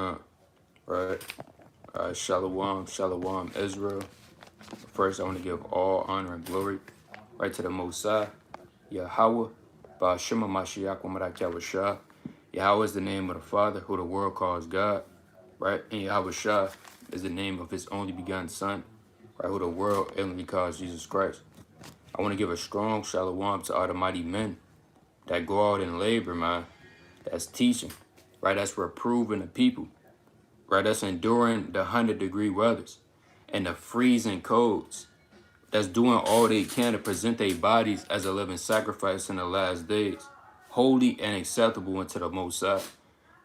Khan, right? Shalom, shalom, Israel. First, I want to give all honor and glory, right, to the Most High, Yahweh, Ba'ashima Mashiach Wamadak Shah. Yahweh is the name of the Father, who the world calls God, right? And Yahweh Shah is the name of his only begotten Son, right, who the world only calls Jesus Christ. I want to give a strong shalom to all the mighty men that go out and labor, man. That's teaching, right? That's reproving the people, right? That's enduring the 100-degree weathers and the freezing colds. That's doing all they can to present their bodies as a living sacrifice in the last days, holy and acceptable unto the Most High,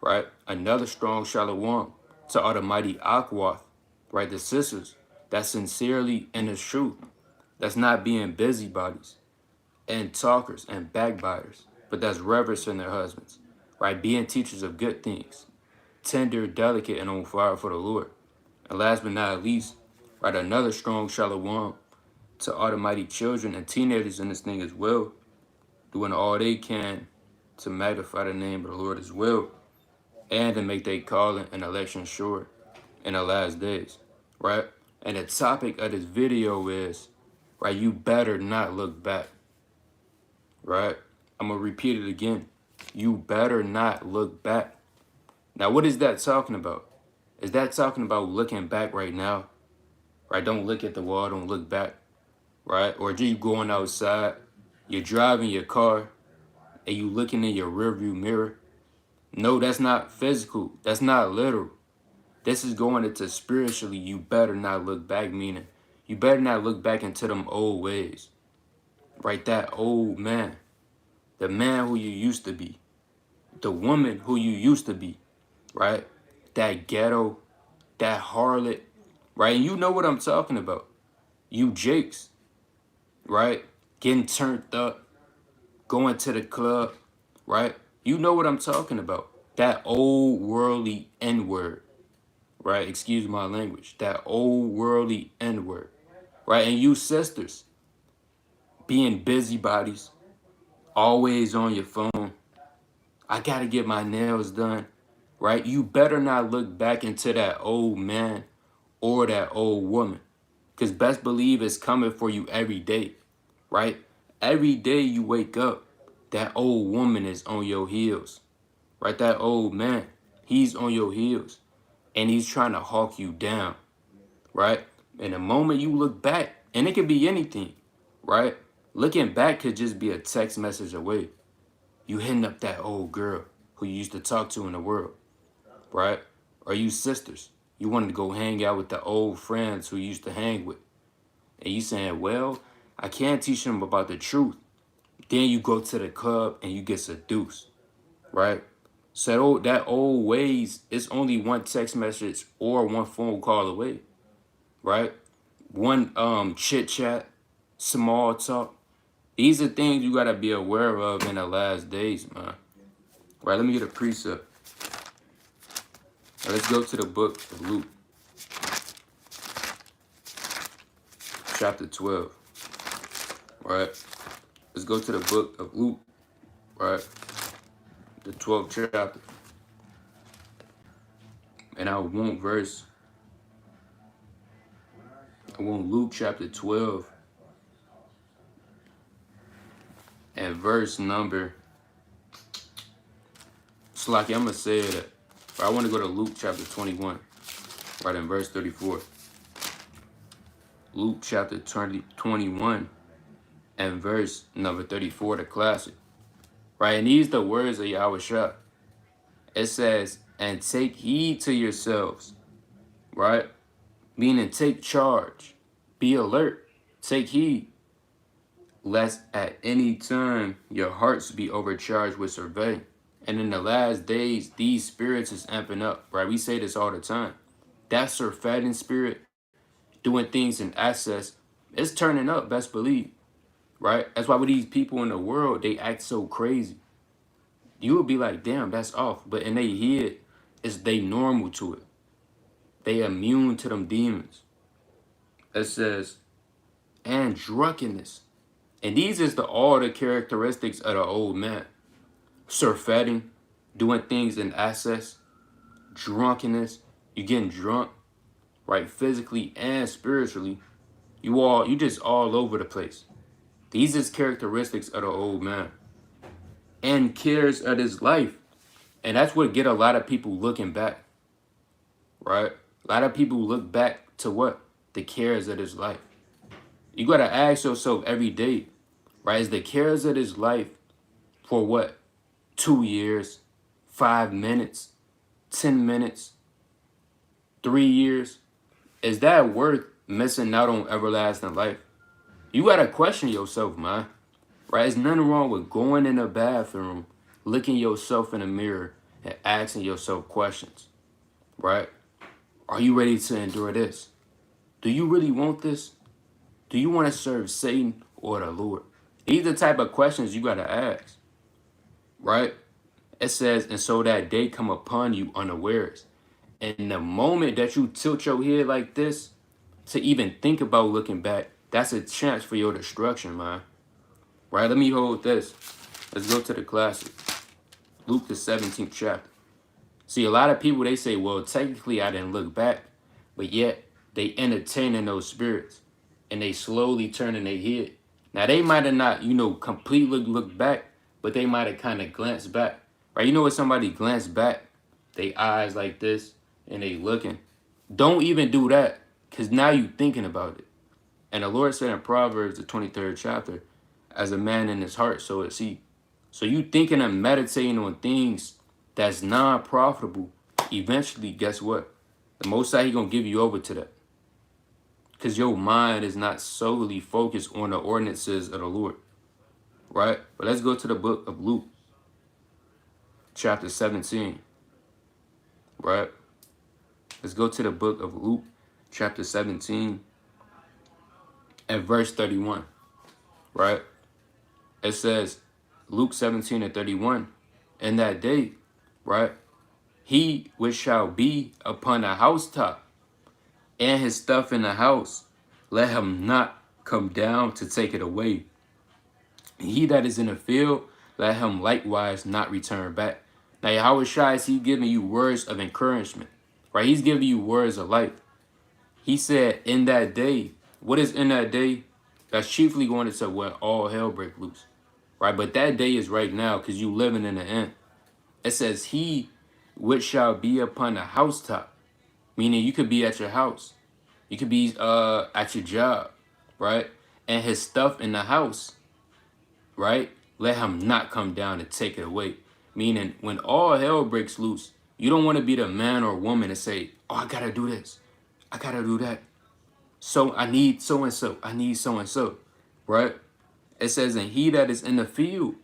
right? Another strong shalom to all the mighty Akwath, right? The sisters that's sincerely in the truth, that's not being busybodies and talkers and backbiters, but that's reverencing their husbands, right? Being teachers of good things, tender, delicate, and on fire for the Lord. And last but not least, right, another strong shalom to all the mighty children and teenagers in this thing as well, doing all they can to magnify the name of the Lord as well, and to make their calling and election sure in the last days, right? And the topic of this video is, right, you better not look back, right? I'm going to repeat it again. You better not look back. Now, what is that talking about? Is that talking about looking back right now? Right? Don't look at the wall. Don't look back. Right? Or you going outside, you're driving your car, and you looking in your rearview mirror. No, that's not physical. That's not literal. This is going into spiritually. You better not look back, meaning you better not look back into them old ways. Right? That old man. The man who you used to be. The woman who you used to be. Right? That ghetto, that harlot, right? And you know what I'm talking about. You jakes, right? Getting turned up, going to the club, right? You know what I'm talking about. That old worldly N-word, right? Excuse my language. That old worldly N-word, right? And you sisters, being busybodies, always on your phone. I got to get my nails done, right? You better not look back into that old man or that old woman, because best believe it's coming for you every day, right? Every day you wake up, that old woman is on your heels, right? That old man, he's on your heels, and he's trying to hawk you down, right? And the moment you look back, and it could be anything, right? Looking back could just be a text message away. You hitting up that old girl who you used to talk to in the world, right? Or you sisters, you wanted to go hang out with the old friends who you used to hang with. And you saying, well, I can't teach them about the truth. Then you go to the club and you get seduced, right? So that old ways, it's only one text message or one phone call away, right? One chit chat, small talk. These are things you gotta be aware of in the last days, man. Right, let me get a precept. Now, let's go to the book of Luke, chapter 12, right? Let's go to the book of Luke, right? The 12th chapter. And I want Luke chapter 12 and verse number, Slaki, I'm going to say that. I want to go to Luke chapter 21, right in verse 34. Luke chapter 21 and verse number 34, the classic. Right, and these the words of Yahweh Shah. It says, and take heed to yourselves, right? Meaning take charge, be alert, take heed, lest at any time your hearts be overcharged with survey. And in the last days, these spirits is amping up, right? We say this all the time. That surfeiting spirit, doing things in excess, it's turning up, best believe, right? That's why with these people in the world, they act so crazy. You would be like, damn, that's off. But in their head, they normal to it. They immune to them demons. It says, and drunkenness. And these is all the characteristics of the old man. Surfeiting, doing things in excess, drunkenness, you're getting drunk, right? Physically and spiritually. You just all over the place. These is characteristics of the old man. And cares of his life. And that's what get a lot of people looking back. Right? A lot of people look back to what? The cares of his life. You gotta ask yourself every day, right? Is the cares of his life for what? 2 years, 5 minutes, 10 minutes, 3 years? Is that worth missing out on everlasting life? You gotta question yourself, man. Right? There's nothing wrong with going in the bathroom, looking yourself in the mirror, and asking yourself questions. Right? Are you ready to endure this? Do you really want this? Do you want to serve Satan or the Lord? These are the type of questions you gotta ask. Right? It says, and so that day come upon you unawares. And the moment that you tilt your head like this to even think about looking back, that's a chance for your destruction, man. Right? Let me hold this. Let's go to the classic. Luke the 17th chapter. See, a lot of people, they say, well, technically I didn't look back, but yet they entertaining those spirits and they slowly turning their head. Now, they might have not, completely looked back, but they might have kind of glanced back. Right? You know when somebody glanced back, they eyes like this and they looking. Don't even do that, because now you thinking about it. And the Lord said in Proverbs, the 23rd chapter, as a man in his heart, so is he. So you thinking and meditating on things that's non-profitable, eventually, guess what? The Most High, he going to give you over to that. Because your mind is not solely focused on the ordinances of the Lord. Right? But let's go to the book of Luke, chapter 17. Right? Let's go to the book of Luke, chapter 17, and verse 31. Right? It says, Luke 17 and 31, in that day, right, he which shall be upon a housetop, and his stuff in the house, let him not come down to take it away. And he that is in the field, let him likewise not return back. Now, Yahweh Shai, is he giving you words of encouragement, right? He's giving you words of life. He said, in that day, what is in that day? That's chiefly going into when all hell break loose, right? But that day is right now, because you living in the end. It says, he which shall be upon a housetop, meaning you could be at your house. You could be at your job, right? And his stuff in the house, right? Let him not come down and take it away. Meaning, when all hell breaks loose, you don't want to be the man or woman to say, oh, I got to do this. I got to do that. So I need so-and-so. I need so-and-so, right? It says, and he that is in the field,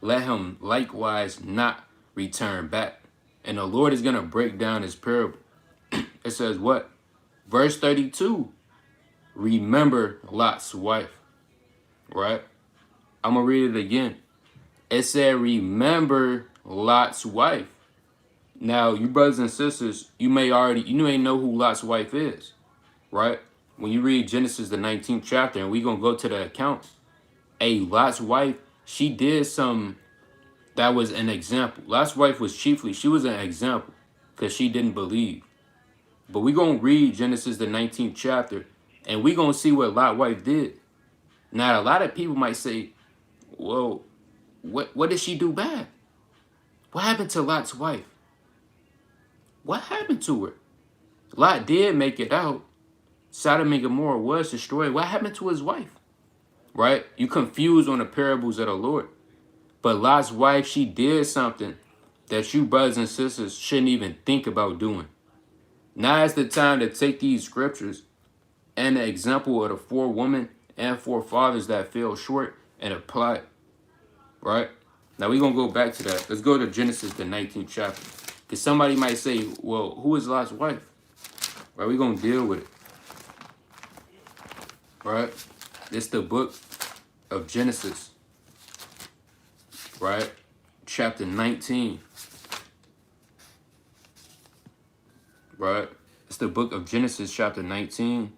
let him likewise not return back. And the Lord is going to break down his parable. It says what? Verse 32, remember Lot's wife, right? I'm going to read it again. It said, remember Lot's wife. Now, you brothers and sisters, you may know who Lot's wife is, right? When you read Genesis, the 19th chapter, and we're going to go to the account, Lot's wife, she did some that was an example. Lot's wife was she was an example because she didn't believe. But we're going to read Genesis, the 19th chapter, and we're going to see what Lot's wife did. Now, a lot of people might say, well, what did she do bad? What happened to Lot's wife? What happened to her? Lot did make it out. Sodom and Gomorrah was destroyed. What happened to his wife? Right? You confused on the parables of the Lord. But Lot's wife, she did something that you brothers and sisters shouldn't even think about doing. Now is the time to take these scriptures and the example of the 4 women and 4 fathers that fell short and apply it. Right? Now we're going to go back to that. Let's go to Genesis, the 19th chapter. Because somebody might say, well, who is Lot's wife? Right? We're going to deal with it. Right? It's the book of Genesis. Right? Chapter 19. Right? It's the book of Genesis, chapter 19.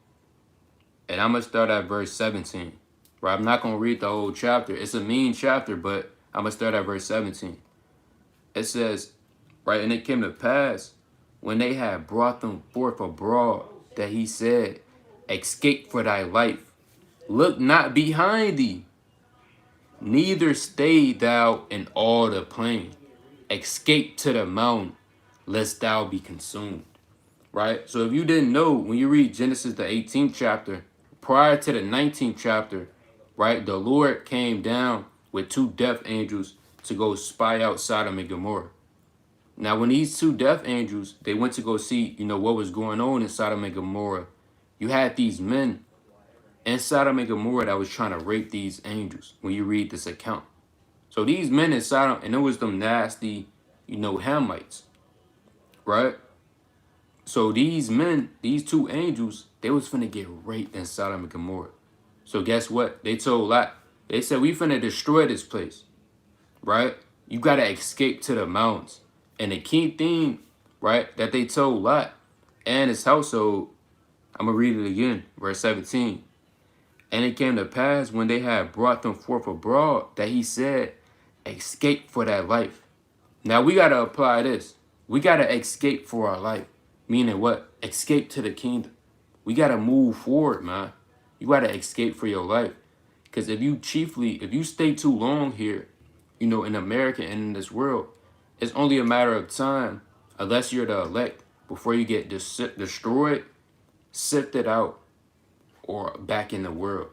And I'm going to start at verse 17. Right? I'm not going to read the whole chapter. It's a mean chapter, but I'm going to start at verse 17. It says, right, and it came to pass when they had brought them forth abroad, that he said, escape for thy life. Look not behind thee, neither stay thou in all the plain. Escape to the mountain, lest thou be consumed. Right? So if you didn't know, when you read Genesis, the 18th chapter, prior to the 19th chapter, right, the Lord came down with two death angels to go spy out Sodom and Gomorrah. Now, when these two death angels, they went to go see, what was going on in Sodom and Gomorrah, you had these men in Sodom and Gomorrah that was trying to rape these angels when you read this account. So these men in Sodom, and it was them nasty, Hamites, right? So these men, these two angels, they was finna get raped in Sodom and Gomorrah. So guess what? They told Lot, they said, we finna destroy this place, right? You gotta escape to the mountains. And the key thing, right, that they told Lot and his household, I'm gonna read it again, verse 17. And it came to pass when they had brought them forth abroad that he said, escape for that life. Now we gotta apply this. We gotta escape for our life. Meaning what? Escape to the kingdom. We gotta move forward, man. You gotta escape for your life. Because if you stay too long here, in America and in this world, it's only a matter of time, unless you're the elect, before you get destroyed, sifted out, or back in the world.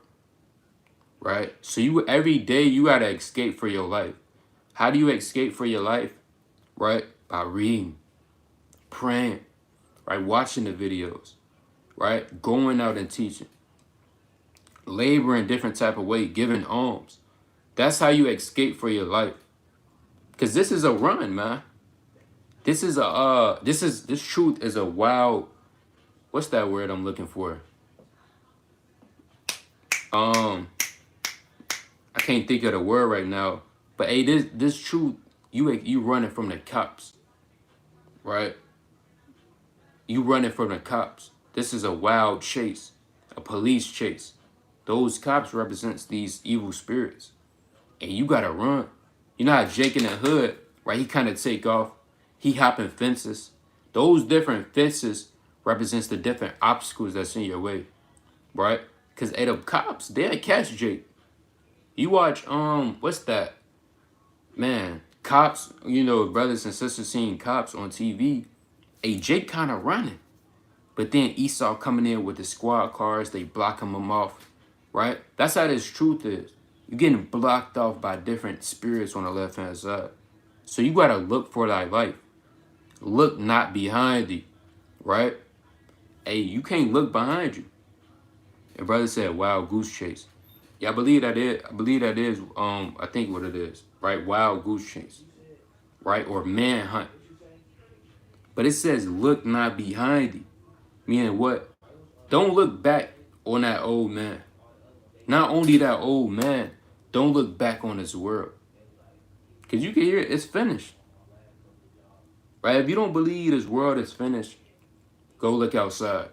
Right? So every day you gotta escape for your life. How do you escape for your life? Right? By reading, praying, right? Watching the videos, right? Going out and teaching, laboring different type of way, giving alms. That's how you escape for your life. Cause this is a run, man. This truth is a wild. What's that word I'm looking for? I can't think of the word right now. But hey, this truth, you running from the cops, right? You running from the cops. This is a wild chase, a police chase. Those cops represents these evil spirits. And you gotta run. You know how Jake in the hood, right? He kind of take off. He hopping fences. Those different fences represents the different obstacles that's in your way, right? Because the cops, they'll catch Jake. You watch, what's that? Man, cops, brothers and sisters seeing cops on TV. Hey, Jake kind of running. But then Esau coming in with the squad cars, they blocking him off, right? That's how this truth is. You're getting blocked off by different spirits on the left-hand side. So you got to look for thy life. Look not behind thee, right? Hey, you can't look behind you. And brother said, wild goose chase. Yeah, I believe that is, I think what it is, right? Wild goose chase, right? Or manhunt. But it says, look not behind thee. Meaning what? Don't look back on that old man. Not only that old man, don't look back on this world. Because you can hear it, it's finished. Right? If you don't believe this world is finished, go look outside.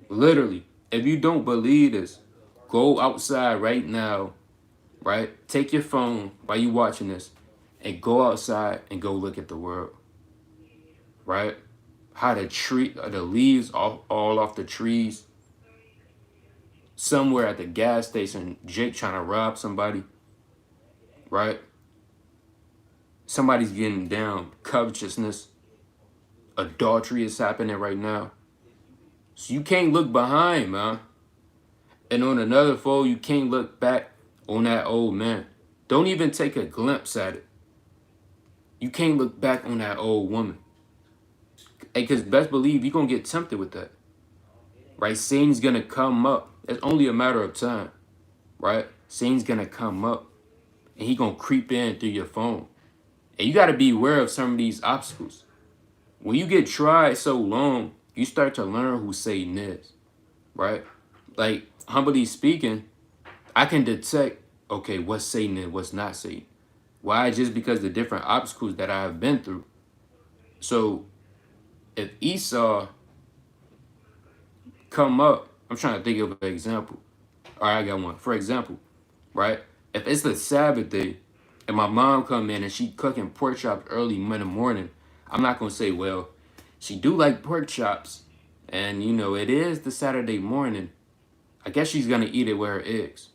Literally, if you don't believe this, go outside right now, right? Take your phone while you watching this and go outside and go look at the world. Right? How the leaves all off the trees. Somewhere at the gas station, Jake trying to rob somebody. Right? Somebody's getting down. Covetousness. Adultery is happening right now. So you can't look behind, man. And on another fold, you can't look back on that old man. Don't even take a glimpse at it. You can't look back on that old woman. Because best believe you're going to get tempted with that. Right? Satan's going to come up. It's only a matter of time. Right? Satan's going to come up. And he going to creep in through your phone. And you got to be aware of some of these obstacles. When you get tried so long, you start to learn who Satan is. Right? Like, humbly speaking, I can detect, okay, what's Satan and what's not Satan. Why? Just because the different obstacles that I have been through. So, if Esau come up, I'm trying to think of an example. All right, I got one. For example, right? If it's the Sabbath day and my mom come in and she cooking pork chops early in the morning, I'm not going to say, well, She do like pork chops. And, you know, it is the Saturday morning. I guess she's going to eat it with her eggs.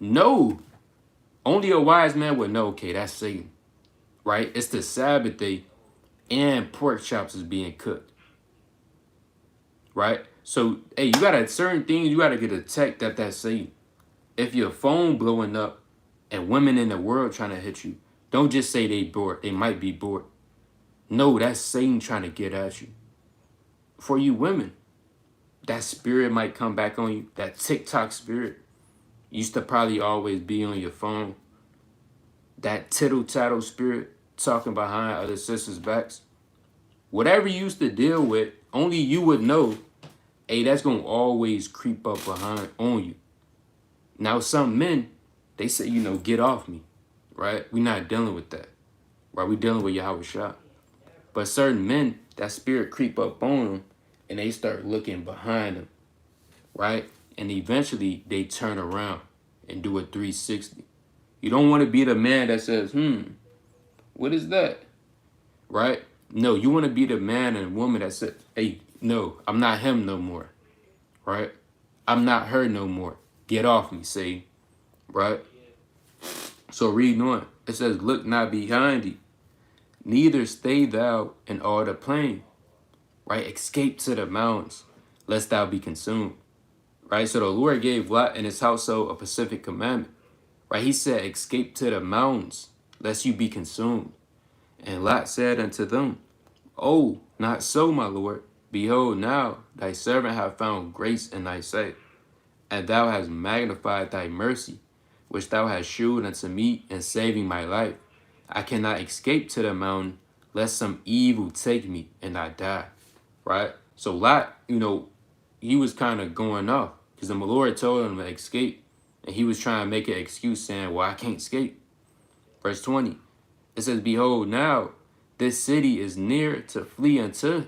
No. Only a wise man would know, okay, that's Satan. Right? It's the Sabbath day and pork chops is being cooked. Right? So, hey, you got to, certain things, you got to get a tech that's Satan. If your phone blowing up and women in the world trying to hit you, don't just say they bored. They might be bored. No, that's Satan trying to get at you. For you women, that spirit might come back on you. That TikTok spirit used to probably always be on your phone. That tittle-tattle spirit talking behind other sisters' backs. Whatever you used to deal with, only you would know, hey, that's going to always creep up behind on you. Now, some men, they say, you know, get off me, right? We're not dealing with that, right? We're dealing with Yahweh Shah. But certain men, that spirit creep up on them, and they start looking behind them, right? And eventually, they turn around and do a 360. You don't want to be the man that says, what is that, right? No, you want to be the man and woman that says, hey, no, I'm not him no more, right? I'm not her no more. Get off me, say, right? So reading on, it says, look not behind thee, neither stay thou in all the plain, right? Escape to the mountains, lest thou be consumed, right? So the Lord gave Lot and his household a specific commandment, right? He said, escape to the mountains, lest you be consumed. And Lot said unto them, oh, not so, my Lord. Behold, now thy servant hath found grace in thy sight, and thou hast magnified thy mercy, which thou hast shewed unto me in saving my life. I cannot escape to the mountain, lest some evil take me and I die. Right? So Lot, you know, he was kind of going off because the Lord told him to escape, and he was trying to make an excuse saying, well, I can't escape. Verse 20, it says, behold, now this city is near to flee unto,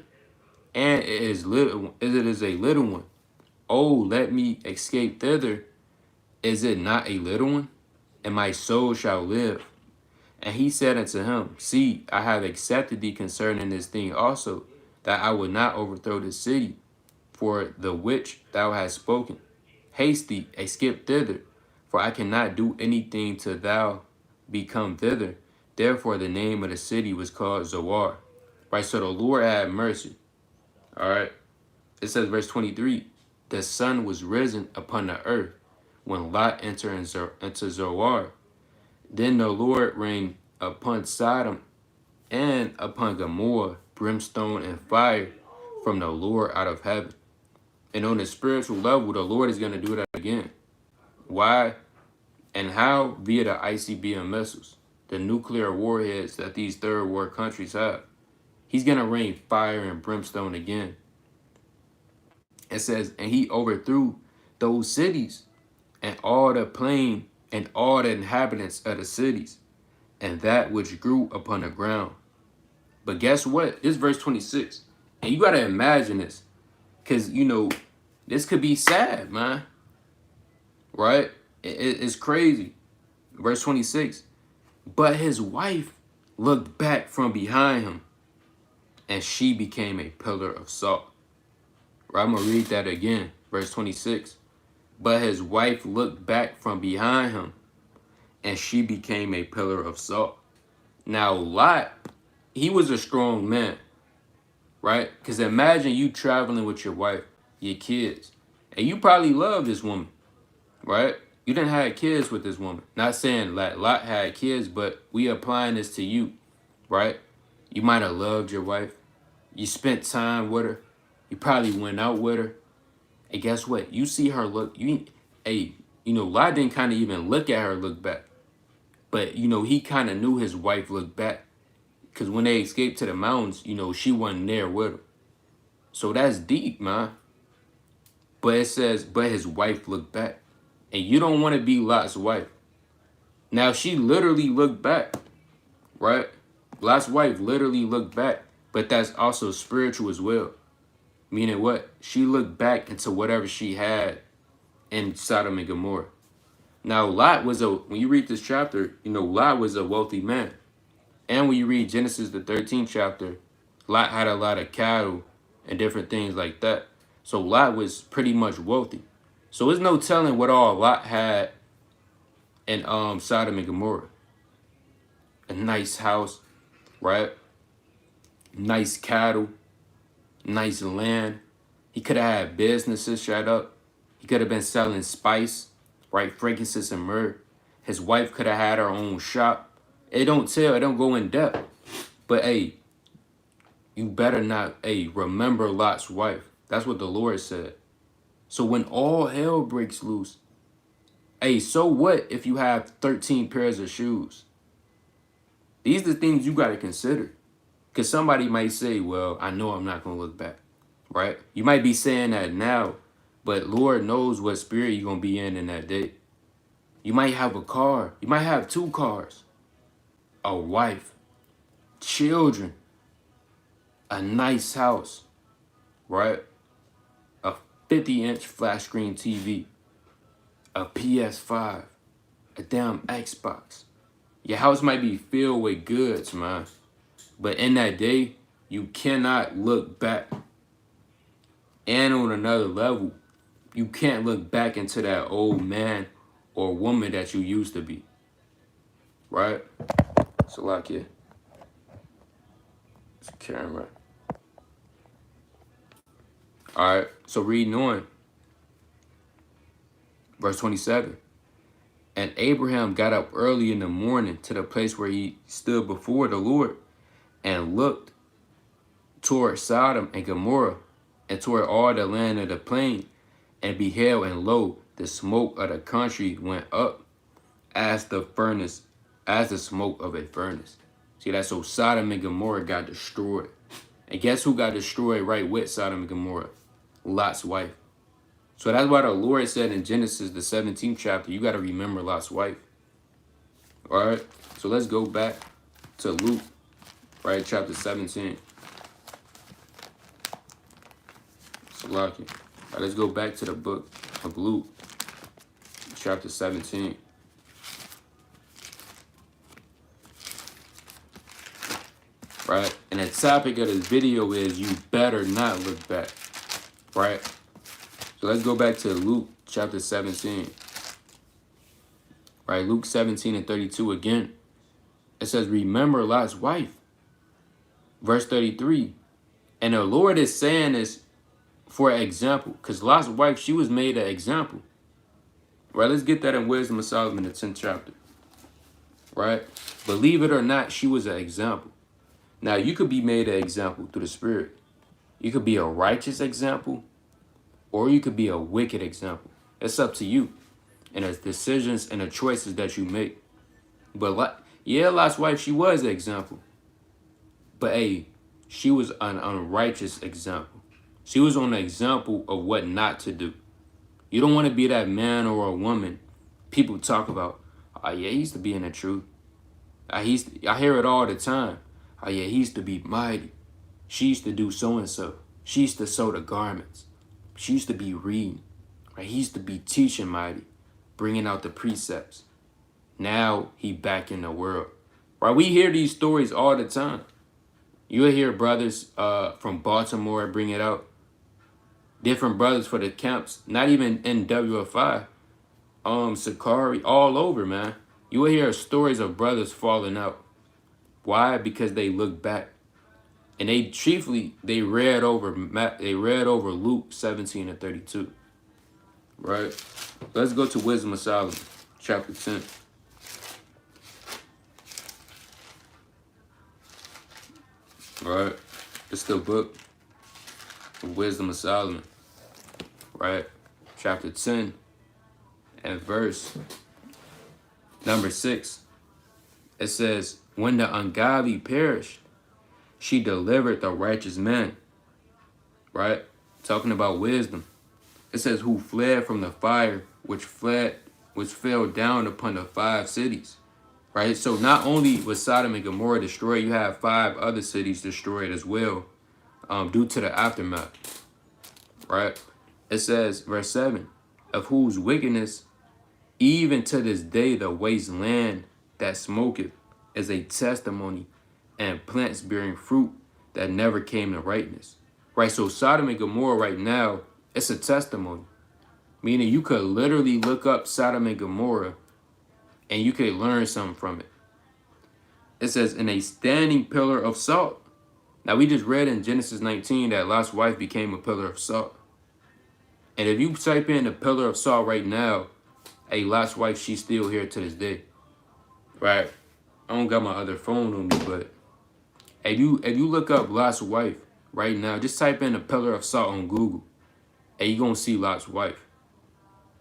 and it is a little one. Oh, let me escape thither. Is it not a little one? And my soul shall live. And he said unto him, see, I have accepted thee concerning this thing also, that I will not overthrow the city, for the which thou hast spoken. Haste thee, escape thither, for I cannot do anything till thou be come thither. Therefore the name of the city was called Zoar. Right, so the Lord had mercy. All right. It says, verse 23, the sun was risen upon the earth when Lot entered into Zoar. Then the Lord rained upon Sodom and upon Gomorrah brimstone and fire from the Lord out of heaven. And on the spiritual level, the Lord is going to do that again. Why and how? Via the ICBM missiles, the nuclear warheads that these third world countries have. He's going to rain fire and brimstone again. It says, and he overthrew those cities and all the plain and all the inhabitants of the cities and that which grew upon the ground. But guess what? This is verse 26. And you got to imagine this, because, you know, this could be sad, man. Right? It's crazy. Verse 26. But his wife looked back from behind him, and she became a pillar of salt. Right, I'm going to read that again. Verse 26. But his wife looked back from behind him, and she became a pillar of salt. Now, Lot, he was a strong man, right? Because imagine you traveling with your wife, your kids, and you probably love this woman, right? You didn't have kids with this woman. Not saying that Lot had kids, but we applying this to you, right? You might have loved your wife. You spent time with her. You probably went out with her. And guess what? You see her look. Lot didn't kind of even look at her look back. But, you know, he kind of knew his wife looked back. Because when they escaped to the mountains, you know, she wasn't there with him. So that's deep, man. But it says, but his wife looked back. And you don't want to be Lot's wife. Now, she literally looked back, right? Lot's wife literally looked back. But that's also spiritual as well. Meaning what? She looked back into whatever she had in Sodom and Gomorrah. Now, Lot was when you read this chapter, you know, Lot was a wealthy man. And when you read Genesis, the 13th chapter, Lot had a lot of cattle and different things like that. So Lot was pretty much wealthy. So there's no telling what all Lot had in Sodom and Gomorrah. A nice house, right? Nice cattle, nice land. He could have had businesses shut up. He could have been selling spice, right? Frankincense and myrrh. His wife could have had her own shop. It don't tell, it don't go in depth. But hey, you better not, hey, remember Lot's wife. That's what the Lord said. So when all hell breaks loose, hey, so what if you have 13 pairs of shoes? These are the things you got to consider. Because somebody might say, well, I know I'm not going to look back, right? You might be saying that now, but Lord knows what spirit you're going to be in that day. You might have a car. You might have 2 cars, a wife, children, a nice house, right? A 50-inch flat screen TV, a PS5, a damn Xbox. Your house might be filled with goods, man. But in that day, you cannot look back. And on another level, you can't look back into that old man or woman that you used to be. Right? So like here. It's a camera. Alright, so reading on. Verse 27. And Abraham got up early in the morning to the place where he stood before the Lord and looked toward Sodom and Gomorrah and toward all the land of the plain, and beheld, and lo, the smoke of the country went up as the smoke of a furnace. See, that's so Sodom and Gomorrah got destroyed. And guess who got destroyed right with Sodom and Gomorrah? Lot's wife. So that's why the Lord said in Genesis, the 17th chapter, you got to remember Lot's wife. All right, so let's go back to Luke, right, chapter 17. So lucky. All right, let's go back to the book of Luke, chapter 17. Right, and the topic of this video is you better not look back. Right, so let's go back to Luke chapter 17. Right, Luke 17 and 32 again. It says, remember Lot's wife. Verse 33. And the Lord is saying this for example, because Lot's wife, she was made an example. Right, let's get that in Wisdom of Solomon, the 10th chapter. Right, believe it or not, she was an example. Now, you could be made an example through the Spirit. You could be a righteous example, or you could be a wicked example. It's up to you and the decisions and the choices that you make. But yeah, Lot's wife, she was an example. But hey, she was an unrighteous example. She was on an example of what not to do. You don't want to be that man or a woman people talk about. Oh yeah, he used to be in the truth. I hear it all the time. Oh yeah, he used to be mighty. She used to do so and so. She used to sew the garments. She used to be reading. Right? He used to be teaching mighty, bringing out the precepts. Now he back in the world. Right? We hear these stories all the time. You'll hear brothers from Baltimore bring it out. Different brothers for the camps, not even in WFI, Sakari, all over, man. You will hear stories of brothers falling out. Why? Because they look back. And they read over Luke 17 and 32. Right? Let's go to Wisdom of Solomon, chapter 10. Right? It's the book of Wisdom of Solomon. Right? Chapter 10 and verse number 6. It says, when the ungodly perished, she delivered the righteous man. Right? Talking about wisdom. It says, who fled from the fire which fell down upon the 5 cities. Right? So not only was Sodom and Gomorrah destroyed, you have 5 other cities destroyed as well, due to the aftermath. Right? It says, verse 7, of whose wickedness, even to this day, the waste land that smoketh is a testimony, and plants bearing fruit that never came to rightness. Right? So Sodom and Gomorrah right now, it's a testimony. Meaning you could literally look up Sodom and Gomorrah and you could learn something from it. It says, in a standing pillar of salt. Now we just read in Genesis 19 that Lot's wife became a pillar of salt. And if you type in a pillar of salt right now, hey, Lot's wife, she's still here to this day. Right? I don't got my other phone on me, but if you look up Lot's wife right now, just type in a pillar of salt on Google, and you're going to see Lot's wife.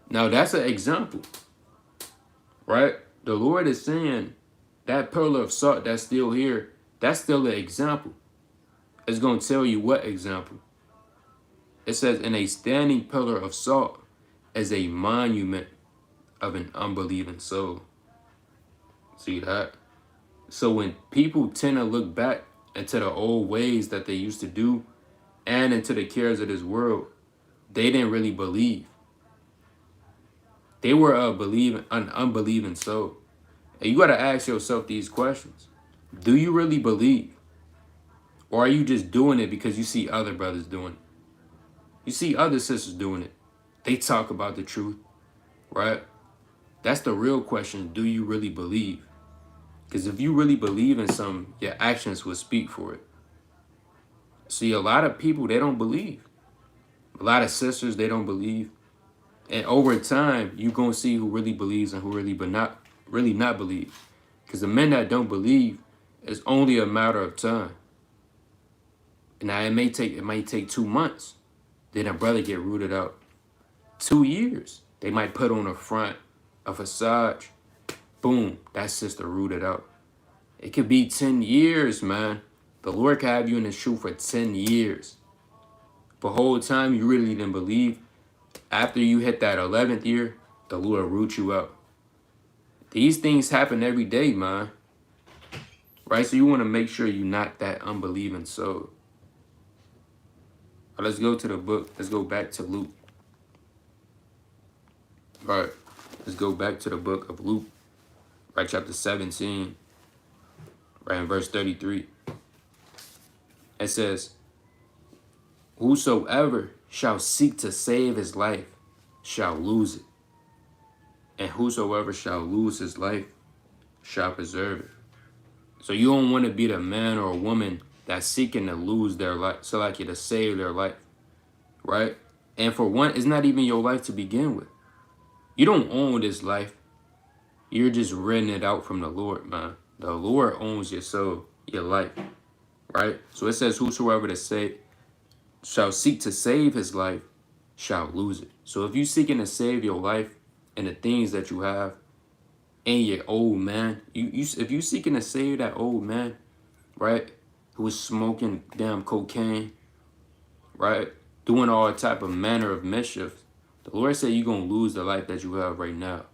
Now, that's an example, right? The Lord is saying that pillar of salt that's still here, that's still an example. It's going to tell you what example. It says, in a standing pillar of salt is a monument of an unbelieving soul. See that? So when people tend to look back into the old ways that they used to do and into the cares of this world, they didn't really believe. They were an unbelieving soul. And you got to ask yourself these questions. Do you really believe? Or are you just doing it because you see other brothers doing it? You see other sisters doing it. They talk about the truth, right? That's the real question. Do you really believe? Because if you really believe in something, your actions will speak for it. See, a lot of people, they don't believe. A lot of sisters, they don't believe. And over time, you're going to see who really believes and who really not believe. Because the men that don't believe, it's only a matter of time. Now, it might take 2 months. Then a brother get rooted out. 2 years. They might put on a front, a facade. Boom, that sister rooted out. It could be 10 years, man. The Lord could have you in the truth for 10 years. The whole time you really didn't believe. After you hit that 11th year, the Lord root you out. These things happen every day, man. Right? So you want to make sure you're not that unbelieving soul. Let's go to the book. Let's go back to Luke. All right. Let's go back to the book of Luke. Right, chapter 17. Right, in verse 33. It says, whosoever shall seek to save his life shall lose it. And whosoever shall lose his life shall preserve it. So you don't want to be the man or a woman that's seeking to lose their life, so like you to save their life, right? And for one, it's not even your life to begin with. You don't own this life. You're just renting it out from the Lord, man. The Lord owns your soul, your life, right? So it says, whosoever shall seek to save his life shall lose it. So if you're seeking to save your life and the things that you have and your old man, if you're seeking to save that old man, right, who is smoking damn cocaine, right, doing all type of manner of mischief, the Lord said you're going to lose the life that you have right now.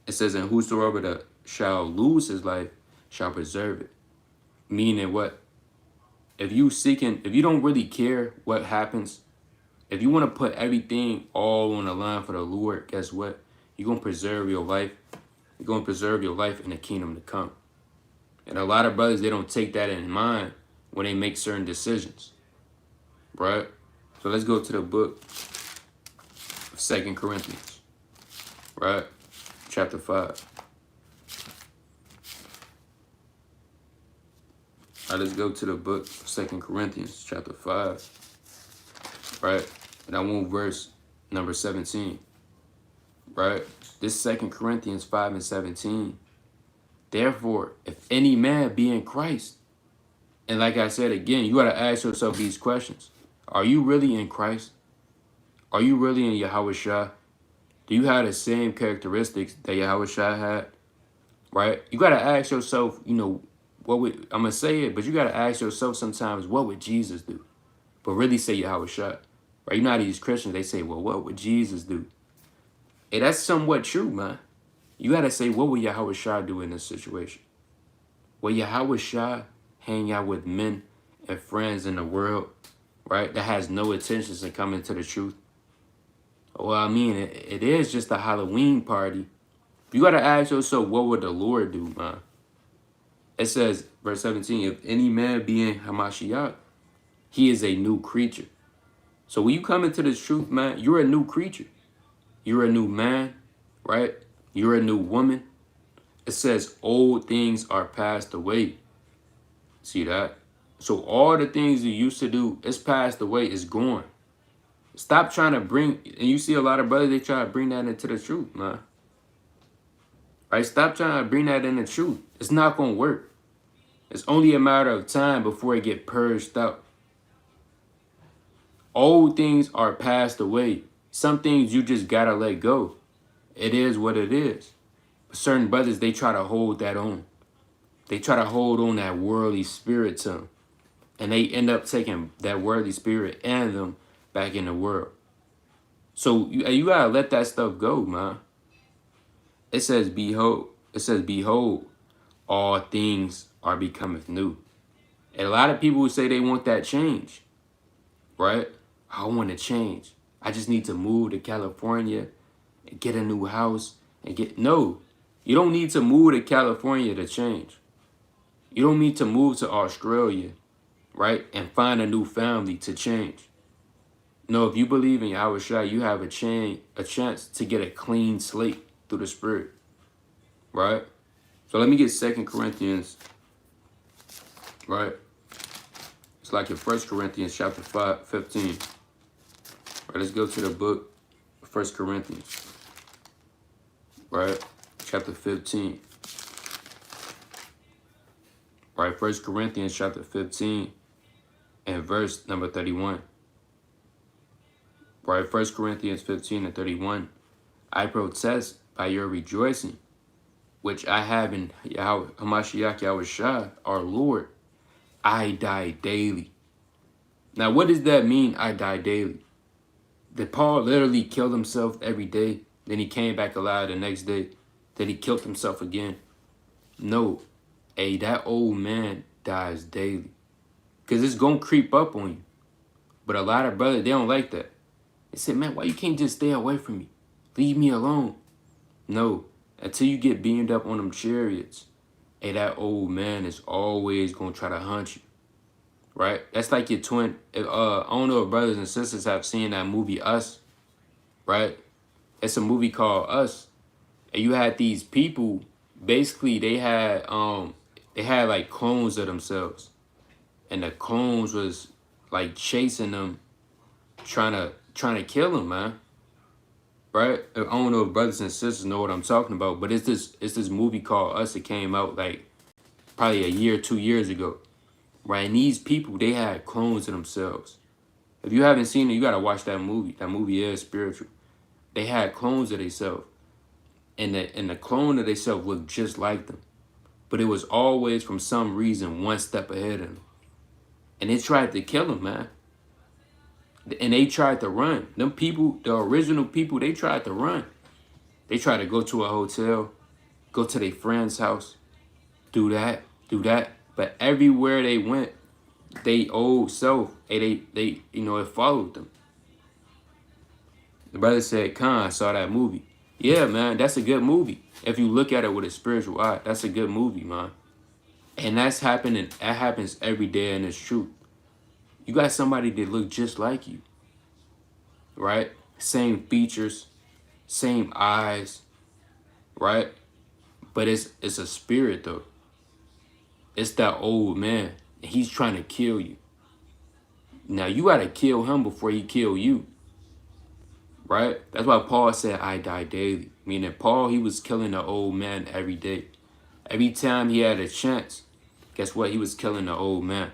It says, and whosoever that shall lose his life shall preserve it. Meaning what? If you don't really care what happens, if you want to put everything all on the line for the Lord, guess what? You're going to preserve your life. You're going to preserve your life in the kingdom to come. And a lot of brothers, they don't take that in mind when they make certain decisions, right? So let's go to the book of 2 Corinthians, right? Chapter 5. All right, let's go to the book of 2 Corinthians, chapter 5, right? And I want verse number 17, right? This 2 Corinthians 5 and 17. Therefore, if any man be in Christ, and like I said again, you got to ask yourself these questions. Are you really in Christ? Are you really in Yahweh Shah? Do you have the same characteristics that Yahweh Shah had? Right? You got to ask yourself, I'm going to say it, but you got to ask yourself sometimes, what would Jesus do? But really say Yahweh Shah. Right? You know how these Christians, they say, well, what would Jesus do? Hey, that's somewhat true, man. You got to say, what would Yahweh Shah do in this situation? Will Yahweh Shah hang out with men and friends in the world, right, that has no intentions of coming to the truth? Well, I mean, it is just a Halloween party. You got to ask yourself, what would the Lord do, man? It says, verse 17, if any man be in Hamashiach, he is a new creature. So when you come into this truth, man, you're a new creature. You're a new man, right? You're a new woman. It says old things are passed away. See that? So all the things you used to do, it's passed away, it's gone. Stop trying to bring, and you see a lot of brothers, they try to bring that into the truth, man. Right? Stop trying to bring that in the truth. It's not going to work. It's only a matter of time before it get purged out. Old things are passed away. Some things you just got to let go. It is what it is. But certain brothers, they try to hold that on. They try to hold on that worldly spirit to them. And they end up taking that worldly spirit and them back in the world. So you got to let that stuff go, man. It says, behold, all things are becoming new. And a lot of people who say they want that change, right? I want to change. I just need to move to California and get a new house and no, you don't need to move to California to change. You don't need to move to Australia, right? And find a new family to change. No, if you believe in Yahushua, you have a chance to get a clean slate through the Spirit, right? So let me get 2 Corinthians, right? It's like in 1 Corinthians chapter 15. Right, let's go to the book of 1 Corinthians, right? Chapter 15. Right, 1 Corinthians chapter 15 and verse number 31. Right, 1 Corinthians 15 and 31. I protest by your rejoicing, which I have in Hamashiach Yahushua, our Lord, I die daily. Now, what does that mean, I die daily? Did Paul literally kill himself every day? Then he came back alive the next day? Then he killed himself again? No. Hey, that old man dies daily. Because it's going to creep up on you. But a lot of brothers, they don't like that. They say, man, why you can't just stay away from me? Leave me alone. No. Until you get beamed up on them chariots, hey, that old man is always going to try to hunt you. Right? That's like your twin. I don't know if brothers and sisters have seen that movie Us. Right? It's a movie called Us. And you had these people, basically they had like clones of themselves. And the clones was like chasing them, trying to kill them, man. Right? I don't know if brothers and sisters know what I'm talking about, but it's this movie called Us. It came out like probably a year, 2 years ago. Right? And these people, they had clones of themselves. If you haven't seen it, you gotta watch that movie. That movie is spiritual. They had clones of themselves. And the clone of themselves looked just like them. But it was always, from some reason, one step ahead of them. And they tried to kill him, man. And they tried to run. Them people, the original people, they tried to run. They tried to go to a hotel, go to their friend's house, do that. But everywhere they went, they old self, they it followed them. The brother said, Khan saw that movie. Yeah, man, that's a good movie. If you look at it with a spiritual eye, that's a good movie, man. And that's happening. That happens every day, and it's true. You got somebody that look just like you, right? Same features, same eyes, right? But it's a spirit, though. It's that old man. And he's trying to kill you. Now, you got to kill him before he kill you, right? That's why Paul said, I die daily. Meaning Paul, he was killing the old man every day. Every time he had a chance, guess what? He was killing the old man.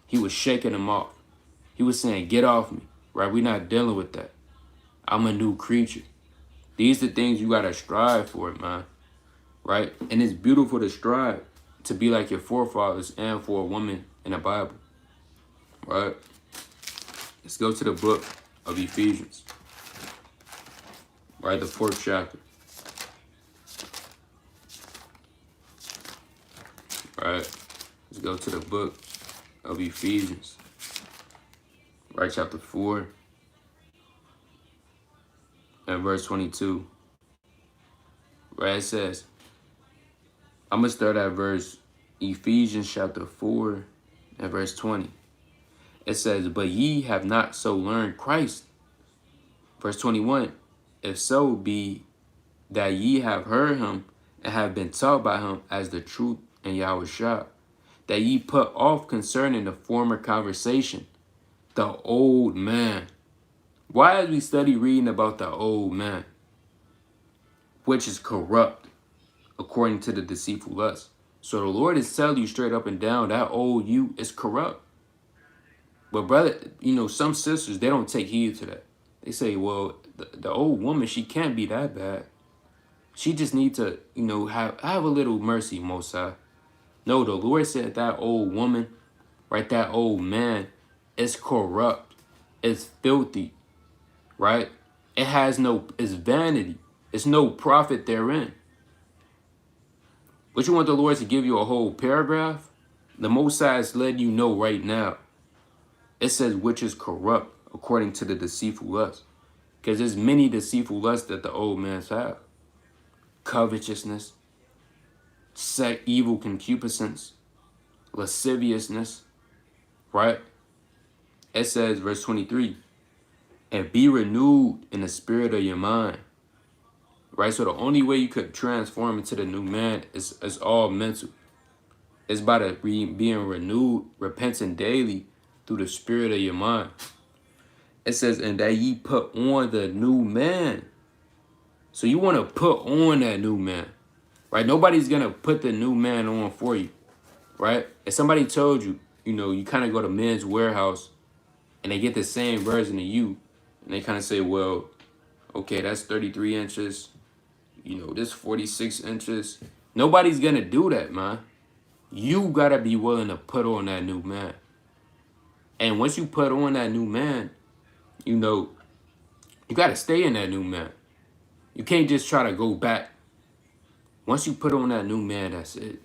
He was shaking him off. He was saying, get off me, right? We're not dealing with that. I'm a new creature. These are things you got to strive for, man, right? And it's beautiful to strive to be like your forefathers and for a woman in the Bible, right? Let's go to the book of Ephesians, right? The 4th chapter, right? Let's go to the book of Ephesians, right? Chapter 4 and verse 22, right? It says, I'm going to start at verse Ephesians chapter 4 and verse 20. It says, but ye have not so learned Christ. Verse 21, if so be that ye have heard him and have been taught by him as the truth in Yahushua, that ye put off concerning the former conversation, the old man. Why as we study reading about the old man, which is corrupt according to the deceitful lust? So the Lord is telling you straight up and down that old you is corrupt. But brother, some sisters, they don't take heed to that. They say, well, the old woman, she can't be that bad. She just needs to, have a little mercy, Mosai. No, the Lord said that old woman, right, that old man is corrupt. It's filthy, right? It's vanity. It's no profit therein. But you want the Lord to give you a whole paragraph? The Mosai is letting you know right now. It says, which is corrupt according to the deceitful lust. Because there's many deceitful lusts that the old mans have. Covetousness, evil concupiscence, lasciviousness, right? It says, verse 23, and be renewed in the spirit of your mind, right? So the only way you could transform into the new man is all mental. It's by being renewed, repenting daily through the spirit of your mind. It says, and that ye put on the new man. So you want to put on that new man, right? Nobody's going to put the new man on for you, right? If somebody told you, you kind of go to Men's Warehouse and they get the same version of you, and they kind of say, well, okay, that's 33 inches, this 46 inches. Nobody's going to do that, man. You got to be willing to put on that new man. And once you put on that new man, you got to stay in that new man. You can't just try to go back. Once you put on that new man, that's it.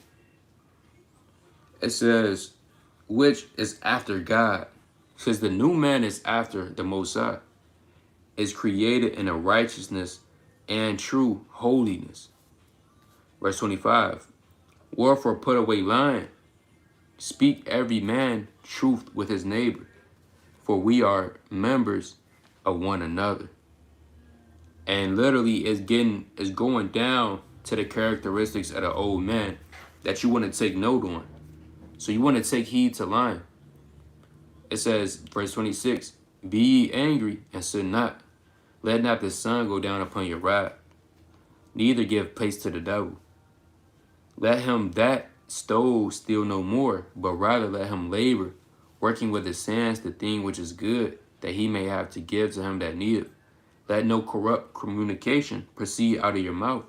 It says, which is after God. It says the new man is after the Most High. Is created in a righteousness and true holiness. Verse 25. Wherefore put away lying. Speak every man truth with his neighbor. For we are members of one another. And literally it's going down to the characteristics of the old man that you want to take note on. So you want to take heed to lying. It says, verse 26, be ye angry and sin not. Let not the sun go down upon your wrath. Neither give place to the devil. Let him that stole steal no more, but rather let him labor, working with his hands the thing which is good, that he may have to give to him that needeth. Let no corrupt communication proceed out of your mouth,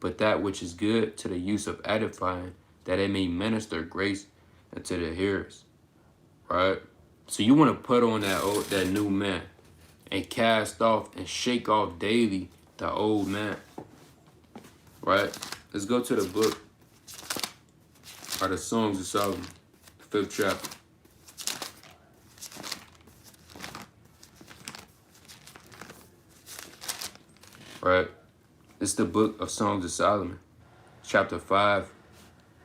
but that which is good to the use of edifying, that it may minister grace unto the hearers. Right? So you want to put on that new man and cast off and shake off daily the old man. Right? Let's go to the book or the Songs of Solomon, the 5th chapter. Right? It's the book of Songs of Solomon, chapter 5,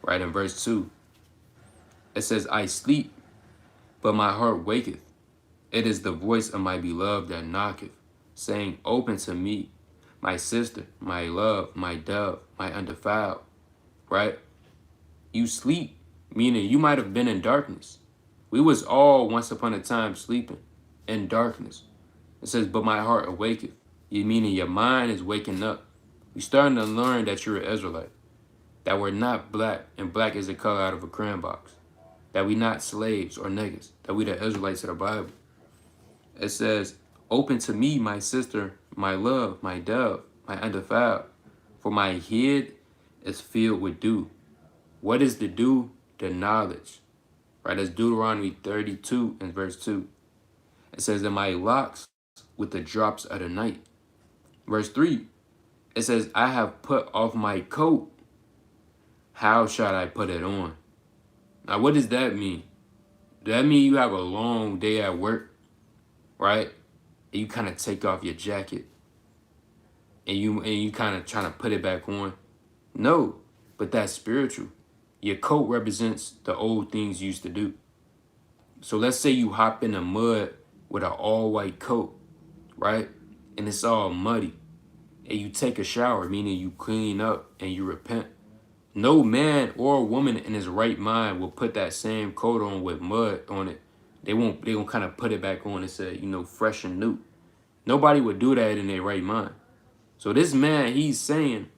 right in verse 2. It says, I sleep, but my heart waketh. It is the voice of my beloved that knocketh, saying, open to me, my sister, my love, my dove, my undefiled. Right? You sleep, meaning you might have been in darkness. We was all once upon a time sleeping in darkness. It says, but my heart awaketh. Meaning your mind is waking up. You're starting to learn that you're an Israelite. That we're not black, and black is the color out of a crayon box. That we not slaves or niggas. That we the Israelites of the Bible. It says, open to me, my sister, my love, my dove, my undefiled. For my head is filled with dew. What is the dew? The knowledge. Right, that's Deuteronomy 32 and verse 2. It says, and my locks with the drops of the night. Verse 3, it says, I have put off my coat. How shall I put it on? Now, what does that mean? Does that mean you have a long day at work, right? And you kind of take off your jacket and you kind of trying to put it back on? No, but that's spiritual. Your coat represents the old things you used to do. So let's say you hop in the mud with an all-white coat, right? And it's all muddy. And you take a shower, meaning you clean up and you repent. No man or woman in his right mind will put that same coat on with mud on it. They won't kind of put it back on and say, fresh and new. Nobody would do that in their right mind. So this man, he's saying,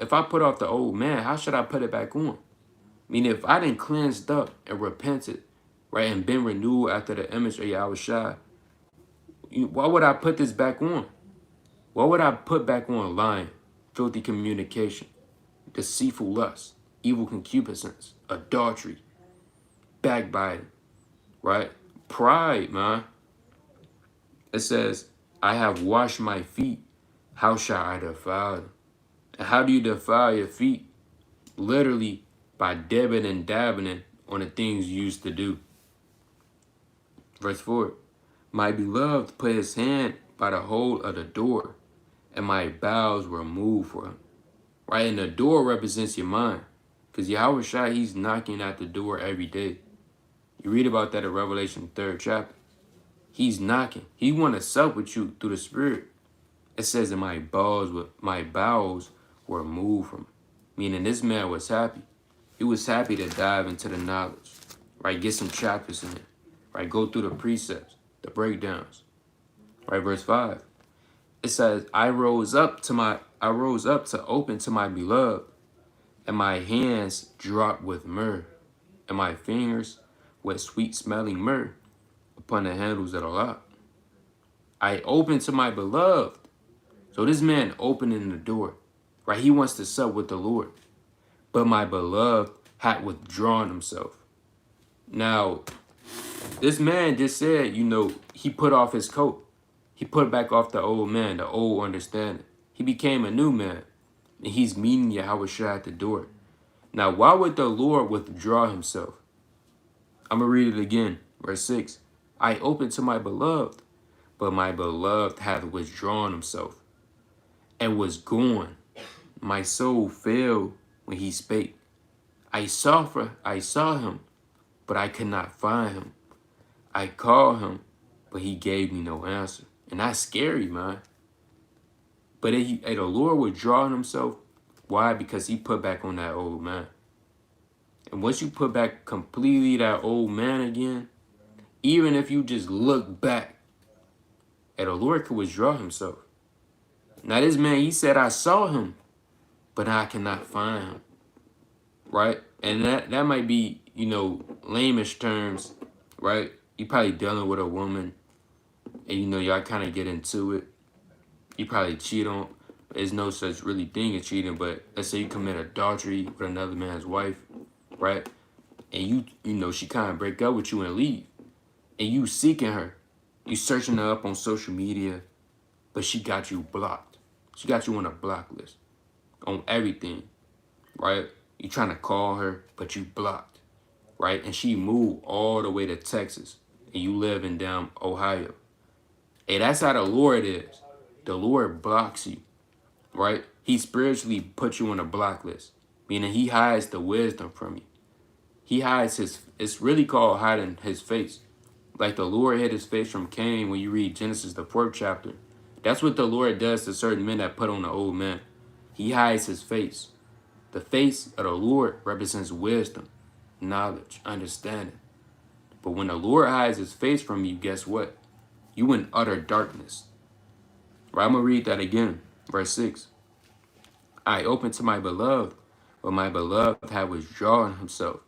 if I put off the old man, how should I put it back on? I mean, if I didn't cleansed up and repented, right, and been renewed after the image of Yahushua, why would I put this back on? Why would I put back on lying, filthy communication, deceitful lust, evil concupiscence, adultery, backbiting, right? Pride, man. It says, I have washed my feet. How shall I defile them? And how do you defile your feet? Literally by dibbing and dabbing on the things you used to do. Verse 4. My beloved put his hand by the hole of the door, and my bowels were moved for him. Right? And the door represents your mind. Because Yahushua, he's knocking at the door every day. You read about that in Revelation 3rd chapter. He's knocking. He want to sup with you through the Spirit. It says that my bowels were moved from him. Meaning this man was happy. He was happy to dive into the knowledge. Right? Get some chapters in it. Right? Go through the precepts, the breakdowns. Right? Verse 5. It says, I rose up to open to my beloved, and my hands dropped with myrrh, and my fingers with sweet smelling myrrh upon the handles of the lock. I opened to my beloved. So this man opening the door, right? He wants to sup with the Lord. But my beloved had withdrawn himself. Now, this man just said, he put off his coat. He put back off the old man, the old understanding. He became a new man. And he's meeting Yahushua at the door. Now, why would the Lord withdraw himself? I'm going to read it again. Verse 6. I opened to my beloved, but my beloved hath withdrawn himself and was gone. My soul fell when he spake. I sought him, but I could not find him. I called him, but he gave me no answer. And that's scary, man. But the Lord withdrawing himself. Why? Because he put back on that old man. And once you put back completely that old man again, even if you just look back, the Lord could withdraw himself. Now this man, he said, I saw him, but I cannot find him. Right? And that might be, lameish terms, right? You probably dealing with a woman, and y'all kind of get into it. You probably cheat on. There's no such really thing as cheating, but let's say you commit adultery with another man's wife, right? And she kind of break up with you and leave. And you seeking her. You searching her up on social media, but she got you blocked. She got you on a block list on everything, right? You trying to call her, but you blocked, right? And she moved all the way to Texas, and you live in down Ohio. Hey, that's how the Lord is. The Lord blocks you, right? He spiritually puts you on a block list, meaning he hides the wisdom from you. He hides it's really called hiding his face. Like the Lord hid his face from Cain when you read Genesis, the 4th chapter. That's what the Lord does to certain men that put on the old man. He hides his face. The face of the Lord represents wisdom, knowledge, understanding. But when the Lord hides his face from you, guess what? You in utter darkness. Right, I'm going to read that again. Verse 6. I opened to my beloved, but my beloved had withdrawn himself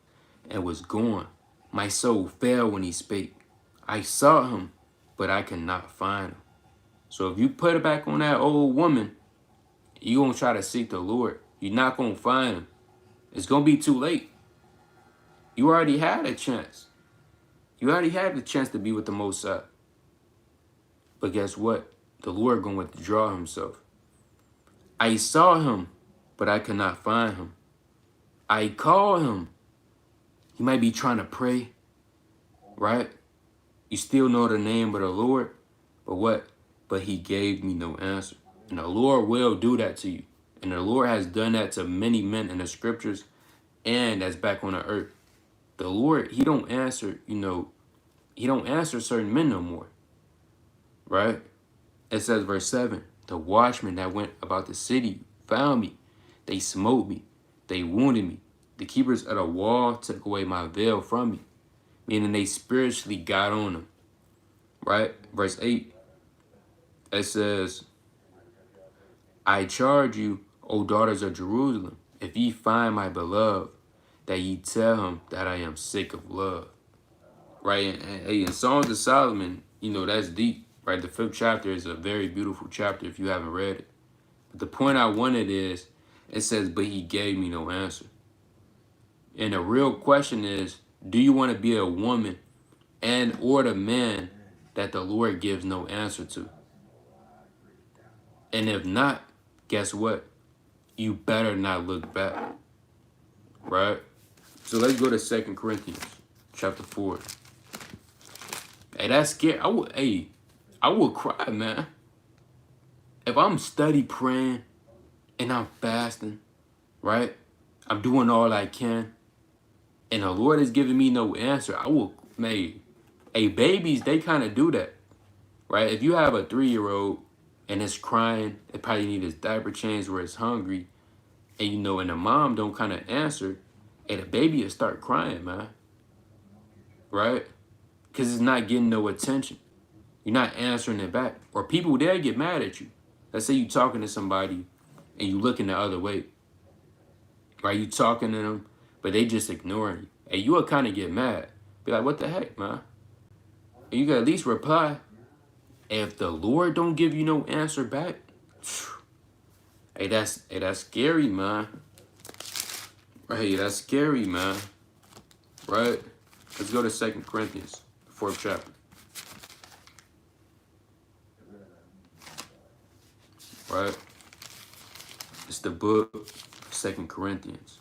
and was gone. My soul fell when he spake. I sought him, but I could not find him. So if you put it back on that old woman, you're going to try to seek the Lord. You're not going to find him. It's going to be too late. You already had a chance. You already had the chance to be with the Most High. But guess what? The Lord going to withdraw himself. I saw him, but I could not find him. I called him. You might be trying to pray, right? You still know the name of the Lord, but what? But he gave me no answer. And the Lord will do that to you. And the Lord has done that to many men in the scriptures. and that's back on the earth. The Lord, he don't answer, he don't answer certain men no more, right? It says verse 7, the watchmen that went about the city found me. They smote me. They wounded me. The keepers of the wall took away my veil from me, meaning they spiritually got on them, right? Verse 8, it says, I charge you, O daughters of Jerusalem, if ye find my beloved, that ye tell him that I am sick of love. Right? And in Songs of Solomon, that's deep. Right? The 5th chapter is a very beautiful chapter if you haven't read it. But the point I wanted is, it says, but he gave me no answer. And the real question is, do you want to be a woman and or the man that the Lord gives no answer to? And if not, guess what? You better not look back. Right? So let's go to 2 Corinthians chapter 4. Hey, that's scary. I would cry, man. If I'm steady praying and I'm fasting, right? I'm doing all I can, and the Lord is giving me no answer, I will, man. Hey, babies, they kind of do that, right? If you have a 3-year-old and it's crying, it probably need its diaper changed where it's hungry, and and the mom don't kind of answer, and the baby will start crying, man. Right? Because it's not getting no attention. You're not answering it back. Or people, they'll get mad at you. Let's say you talking to somebody and you looking the other way. Right? You talking to them, but they just ignoring you. And you will kind of get mad. Be like, what the heck, man? And you can at least reply. And if the Lord don't give you no answer back, hey, that's scary, man. Hey, that's scary, man. Right? Let's go to 2 Corinthians, 4th chapter. Right? It's the book of 2 Corinthians.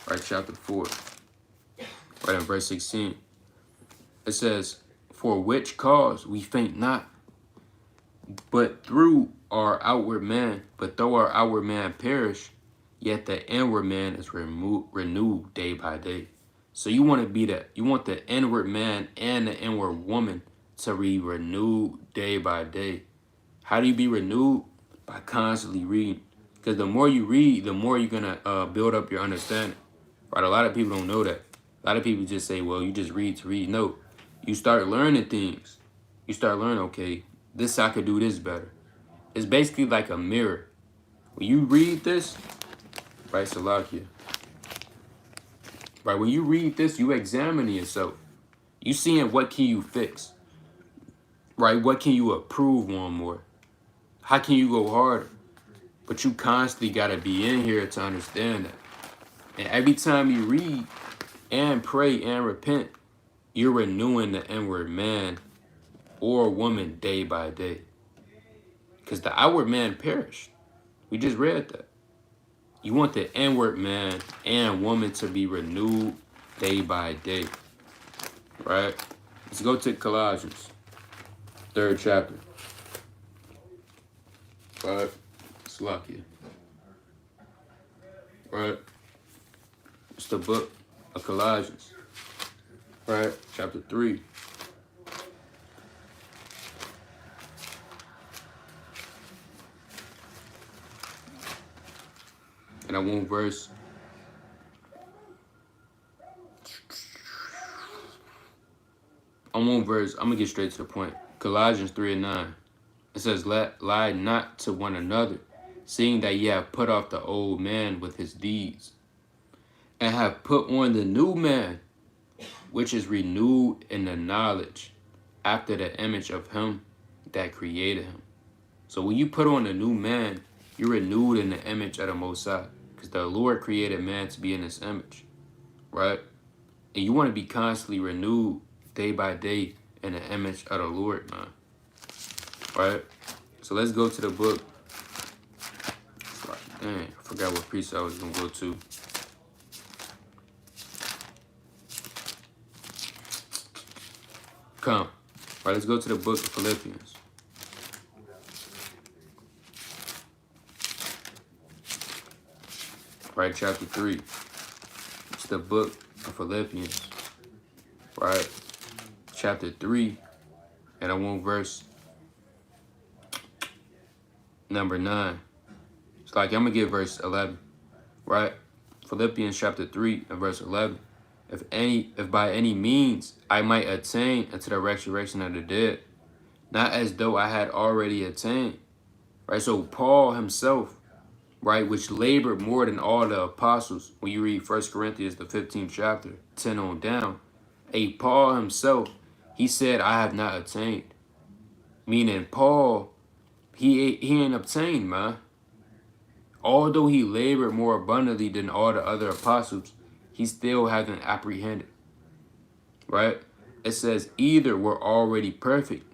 Right, chapter 4. Right in verse 16. It says, for which cause we faint not, but though our outward man perish, yet the inward man is renewed day by day. So you want to be that. You want the inward man and the inward woman to be renewed day by day. How do you be renewed? By constantly reading. Because the more you read, the more you're going to build up your understanding. Right? A lot of people don't know that. A lot of people just say, well, you just read to read. No. You start learning things. You start learning, okay, I could do this better. It's basically like a mirror. When you read this, right, Salakia. Right, when you read this, you examining yourself. You seeing what can you fix. Right, what can you improve on more. How can you go harder? But you constantly got to be in here to understand that. And every time you read and pray and repent, you're renewing the inward man or woman day by day. Because the outward man perished. We just read that. You want the inward man and woman to be renewed day by day. Right? Let's go to Colossians, 3rd chapter. Right? It's lucky. Right? It's the book of Colossians. Right? Chapter 3. And I want verse. I'm going to get straight to the point. Colossians 3:9. It says, lie not to one another, seeing that ye have put off the old man with his deeds, and have put on the new man, which is renewed in the knowledge, after the image of him that created him. So when you put on the new man, you're renewed in the image of the Most High, because the Lord created man to be in his image, right? And you want to be constantly renewed day by day in the image of the Lord, man. Right? So let's go to the book. Dang, I forgot what piece I was going to go to. Come. Right, let's go to the book of Philippians. right? Chapter 3. It's the book of Philippians, right? Chapter 3, and I want verse number 9. It's like I'm going to get verse 11, right? Philippians chapter 3 and verse 11. If by any means I might attain unto the resurrection of the dead, not as though I had already attained. Right? So Paul himself, right, which labored more than all the apostles, when you read 1 Corinthians, the 15th chapter, 10 on down, Paul himself, he said, I have not attained. Meaning Paul, he ain't obtained, man. Although he labored more abundantly than all the other apostles, he still hasn't apprehended. Right? It says, either were already perfect,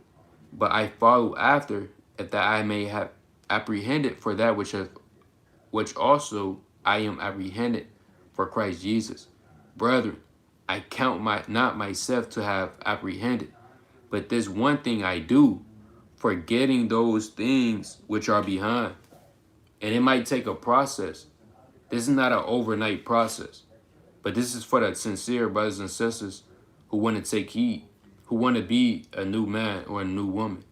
but I follow after, if that I may have apprehended for that which also I am apprehended for Christ Jesus. Brethren, I count not myself to have apprehended, but this one thing I do, forgetting those things which are behind. And it might take a process. This is not an overnight process, but this is for the sincere brothers and sisters who want to take heed, who want to be a new man or a new woman,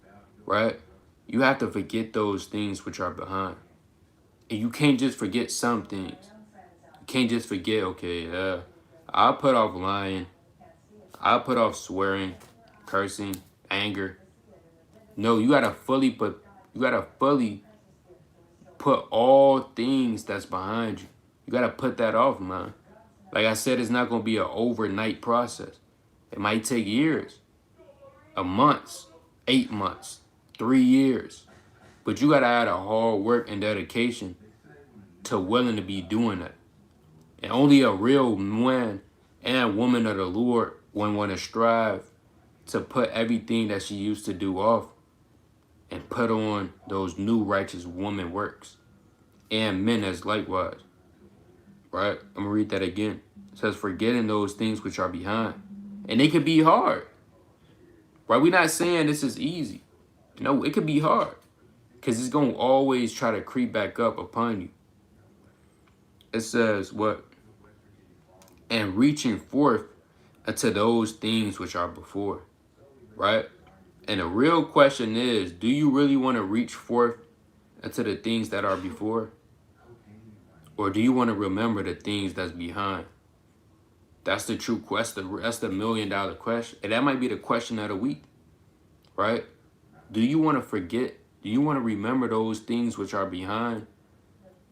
right? You have to forget those things which are behind. And you can't just forget some things. You can't just forget, okay, I'll put off lying. I'll put off swearing, cursing, anger. No, you gotta fully put all things that's behind you. You gotta put that off, man. Like I said, it's not gonna be an overnight process. It might take years, a month, 8 months, 3 years. But you gotta add a hard work and dedication to willing to be doing that. And only a real man and woman of the Lord would want to strive to put everything that she used to do off and put on those new righteous woman works. And men as likewise. Right? I'm going to read that again. It says, forgetting those things which are behind. And it could be hard. Right? We're not saying this is easy. No, it could be hard. Because it's going to always try to creep back up upon you. It says, what? And reaching forth unto those things which are before. Right? And the real question is, do you really want to reach forth unto the things that are before? Or do you want to remember the things that's behind? That's the true question. That's the $1 million question. And that might be the question of the week. Right? Do you want to forget? Do you want to remember those things which are behind?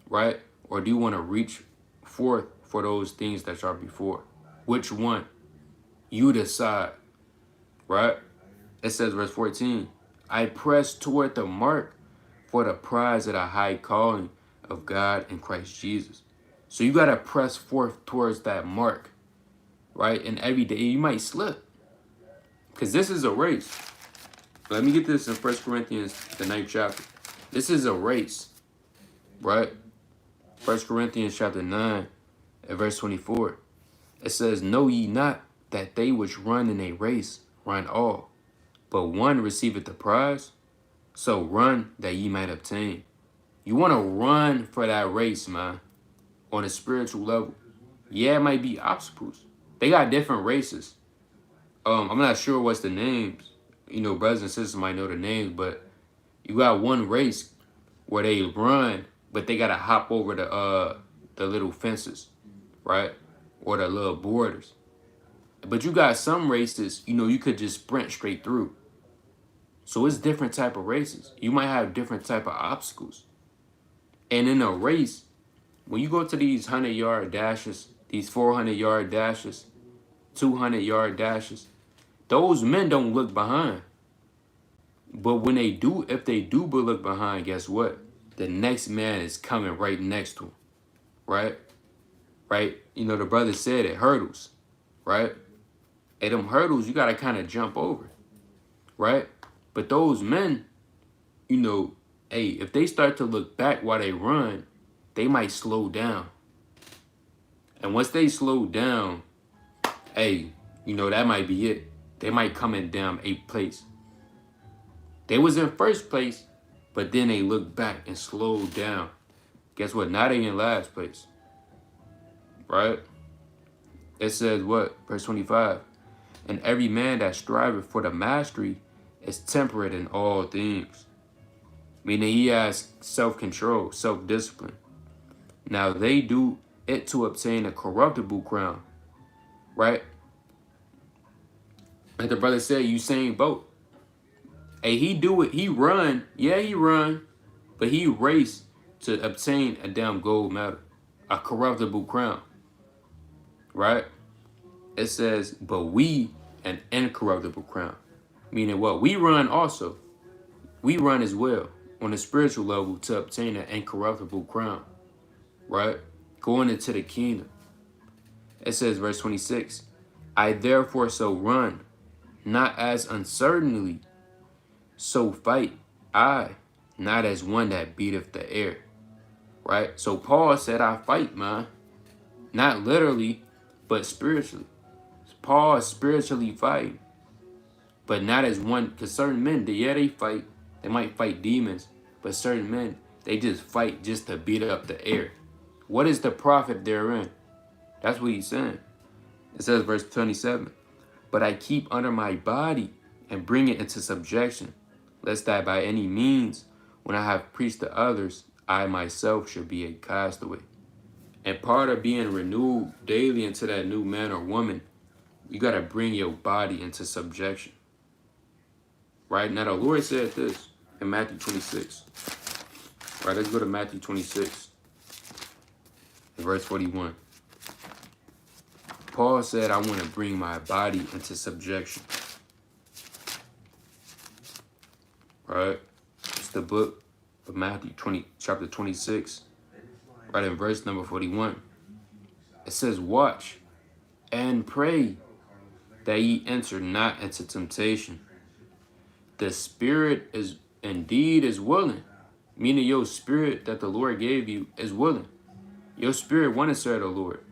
Right? Or do you want to reach forth for those things that are before? Which one? You decide. Right? It says, verse 14, I press toward the mark for the prize of the high calling of God in Christ Jesus. So you got to press forth towards that mark, right? And every day you might slip because this is a race. Let me get this in 1 Corinthians, the 9th chapter. This is a race, right? 1 Corinthians chapter 9 and verse 24. It says, know ye not that they which run in a race run all, but one receiveth the prize? So run that ye might obtain. You want to run for that race, man, on a spiritual level. Yeah, it might be obstacles. They got different races. I'm not sure what's the names. You know, brothers and sisters might know the names, but you got one race where they run, but they got to hop over the little fences, right? Or the little borders. But you got some races, you know, you could just sprint straight through. So it's different type of races. You might have different type of obstacles. And in a race, when you go to these 100-yard dashes, these 400-yard dashes, 200-yard dashes, those men don't look behind. But when they do, if they do look behind, guess what? The next man is coming right next to him, right? Right? You know, the brother said it, hurdles, right? And them hurdles, you got to kind of jump over, right? But those men, you know, hey, if they start to look back while they run, they might slow down. And once they slow down, hey, you know, that might be it. They might come in down 8th place. They was in 1st place, but then they looked back and slowed down. Guess what? Now they in last place. right? It says what? Verse 25. And every man that striveth for the mastery is temperate in all things. Meaning he has self-control, self-discipline. Now they do it to obtain a corruptible crown, right? Like the brother said, Usain Bolt. Hey, he do it. He run. Yeah, he run. But he race to obtain a damn gold medal. A corruptible crown. Right? It says, but we an incorruptible crown. Meaning what? We run also. We run as well on a spiritual level to obtain an incorruptible crown. Right? Going into the kingdom. It says, verse 26, I therefore so run, not as uncertainly, so fight I, not as one that beateth the air. Right? So Paul said, I fight, man. Not literally, but spiritually. Paul is spiritually fighting, but not as one, because certain men, they fight. They might fight demons, but certain men, they just fight just to beat up the air. What is the profit therein? That's what he's saying. It says, verse 27, but I keep under my body and bring it into subjection, lest that by any means, when I have preached to others, I myself should be a castaway. And part of being renewed daily into that new man or woman, you got to bring your body into subjection. Right? Now the Lord said this in Matthew 26. Right, let's go to Matthew 26, verse 41. Paul said, I want to bring my body into subjection. Right? It's the book of Matthew chapter 26. Right in verse number 41. It says, watch and pray that ye enter not into temptation. The spirit is indeed is willing. Meaning your spirit that the Lord gave you is willing. Your spirit want to serve the Lord.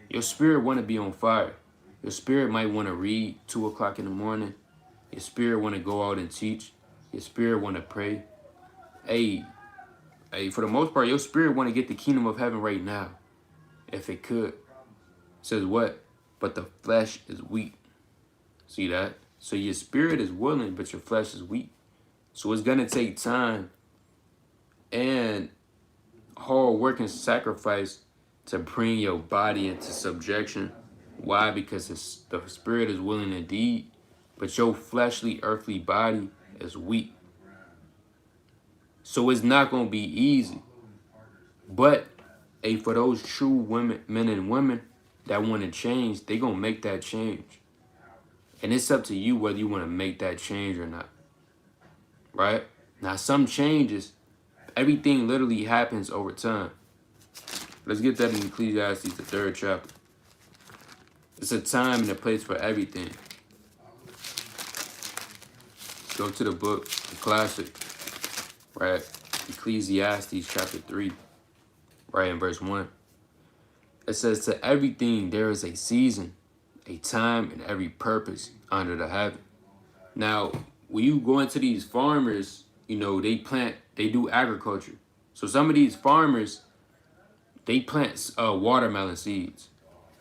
Your spirit want to be on fire. Your spirit might want to read 2 o'clock in the morning. Your spirit want to go out and teach. Your spirit want to pray. Hey, for the most part, your spirit want to get the kingdom of heaven right now. If it could. It says what? But the flesh is weak. See that? So your spirit is willing, but your flesh is weak. So it's going to take time and hard work and sacrifice to bring your body into subjection. Why? Because the spirit is willing indeed, but your fleshly, earthly body is weak. So it's not going to be easy. But for those true women, men and women that want to change, they're going to make that change. And it's up to you whether you want to make that change or not. Right? Now, some changes, everything literally happens over time. Let's get that in Ecclesiastes, the 3rd chapter. It's a time and a place for everything. Go to the book, the classic, right? Ecclesiastes chapter 3, right in verse 1. It says, to everything there is a season, a time, and every purpose under the heaven. Now, when you go into these farmers, they do agriculture. So some of these farmers, they plant watermelon seeds.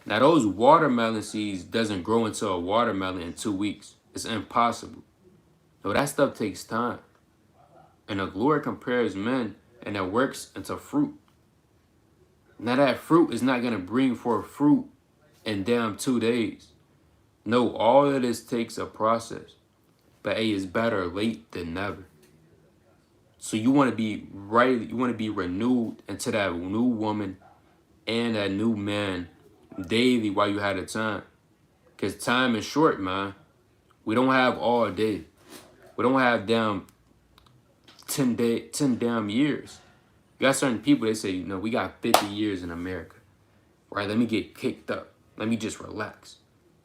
Now, those watermelon seeds doesn't grow into a watermelon in 2 weeks. It's impossible. No, that stuff takes time. And the Lord compares men and their works into fruit. Now, that fruit is not going to bring forth fruit in damn 2 days. No, all of this takes a process. But it's better late than never. So you want to be right, you want to be renewed into that new woman and that new man daily while you had the time. Because time is short, man. We don't have all day. We don't have damn 10 damn years. You got certain people, they say, we got 50 years in America. Right, let me get kicked up. Let me just relax.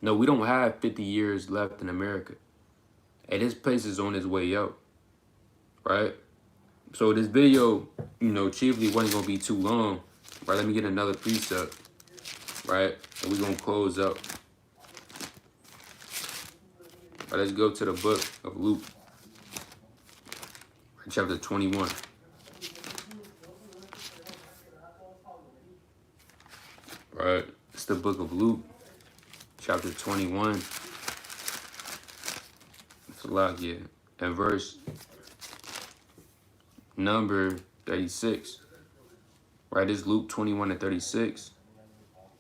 No, we don't have 50 years left in America. Hey, this place is on its way out. Right? So this video, chiefly wasn't going to be too long. Right, let me get another precept. Right, and we're going to close up. Right, let's go to the book of Luke. Chapter 21. Right. right? It's the book of Luke, chapter 21. It's a lot here. And verse number 36. Right? It's Luke 21 and 36.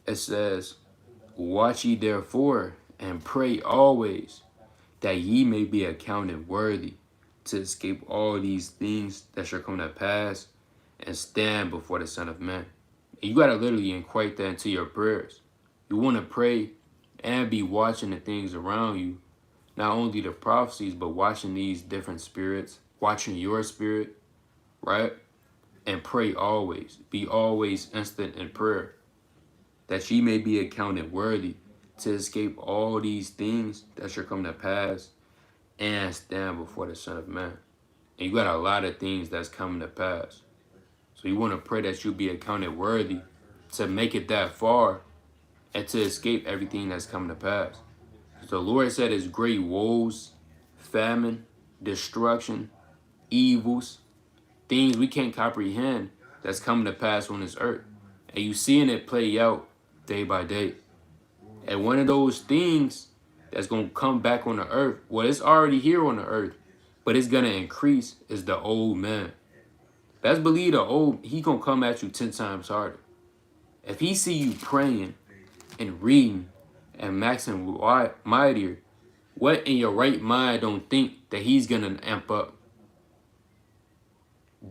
It says, watch ye therefore, and pray always, that ye may be accounted worthy to escape all these things that shall come to pass, and stand before the Son of Man. And you got to literally inquire that into your prayers. You want to pray and be watching the things around you, not only the prophecies, but watching these different spirits, watching your spirit, right? And pray always. Be always instant in prayer, that ye may be accounted worthy to escape all these things that shall come to pass, and stand before the Son of Man. And you got a lot of things that's coming to pass. So you want to pray that you be accounted worthy to make it that far and to escape everything that's coming to pass. So the Lord said it's great woes, famine, destruction, evils, things we can't comprehend that's coming to pass on this earth. And you seeing it play out day by day. And one of those things that's going to come back on the earth, well, it's already here on the earth, but it's going to increase, is the old man. Best believe the old, he going to come at you 10 times harder. If he see you praying and reading and maxing mightier, what in your right mind don't think that he's going to amp up?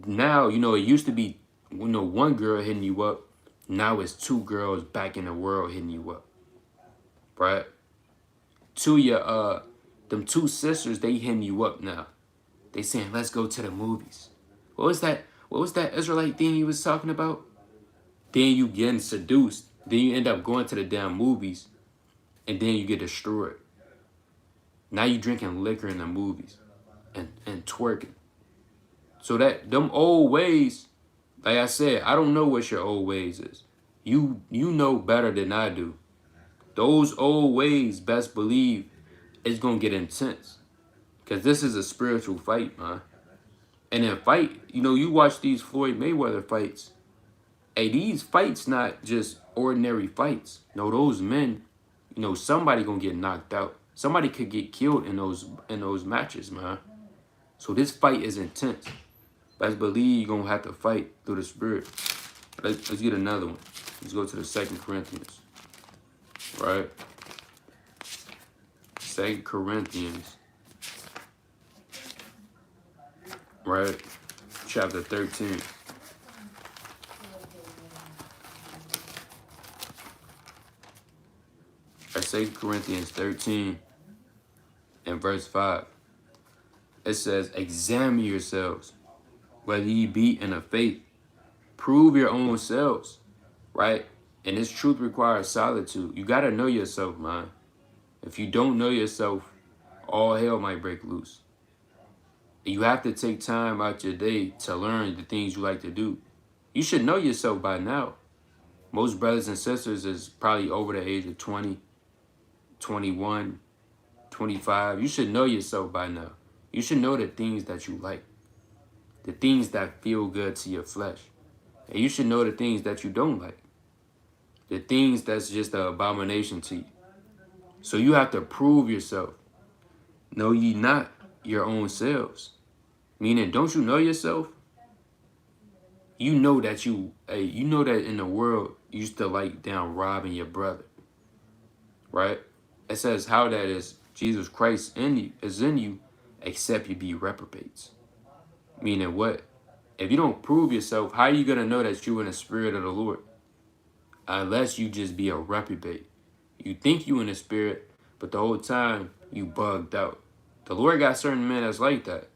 Now, you know, it used to be, you know, one girl hitting you up. Now it's two girls back in the world hitting you up. Right? Them two sisters, they hitting you up now. They saying, let's go to the movies. What was that Israelite thing you was talking about? Then you getting seduced. Then you end up going to the damn movies. And then you get destroyed. Now you drinking liquor in the movies. And twerking. So that, them old ways, like I said, I don't know what your old ways is. You know better than I do. Those old ways, best believe, it's going to get intense. Because this is a spiritual fight, man. And in fight, you know, you watch these Floyd Mayweather fights. Hey, these fights not just ordinary fights. No, those men, you know, somebody going to get knocked out. Somebody could get killed in those matches, man. So this fight is intense. Best believe you're going to have to fight through the spirit. Let's get another one. Let's go to the 2 Corinthians. Right? 2 Corinthians. Right? Chapter 13. At 2 Corinthians 13 and verse 5. It says, examine yourselves, whether ye be in the faith. Prove your own selves. Right? And this truth requires solitude. You got to know yourself, man. If you don't know yourself, all hell might break loose. You have to take time out your day to learn the things you like to do. You should know yourself by now. Most brothers and sisters is probably over the age of 20, 21, 25. You should know yourself by now. You should know the things that you like. The things that feel good to your flesh. And you should know the things that you don't like. The things that's just an abomination to you. So you have to prove yourself. Know ye not your own selves. Meaning, don't you know yourself? You know that you know that in the world, you used to like down robbing your brother. Right? It says how that is Jesus Christ is in you, except you be reprobates. Meaning what? If you don't prove yourself, how are you going to know that you're in the spirit of the Lord? Unless you just be a reprobate. You think you in the spirit, but the whole time you bugged out. The Lord got certain men that's like that.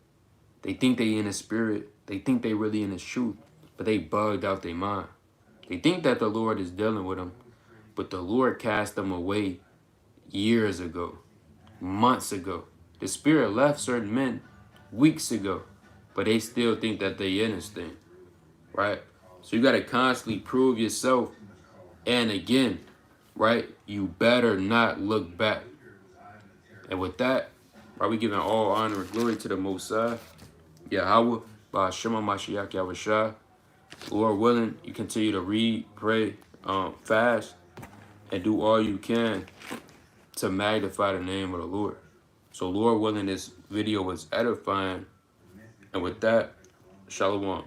They think they in the spirit. They think they really in the truth, but they bugged out their mind. They think that the Lord is dealing with them, but the Lord cast them away years ago, months ago. The spirit left certain men weeks ago, but they still think that they in this thing, right? So you got to constantly prove yourself. And again, right, you better not look back. And with that, are we giving all honor and glory to the Most High? Yahweh, Ba'ashema Mashiach Yahushua. Lord willing, you continue to read, pray, fast, and do all you can to magnify the name of the Lord. So Lord willing, this video was edifying. And with that, shalom.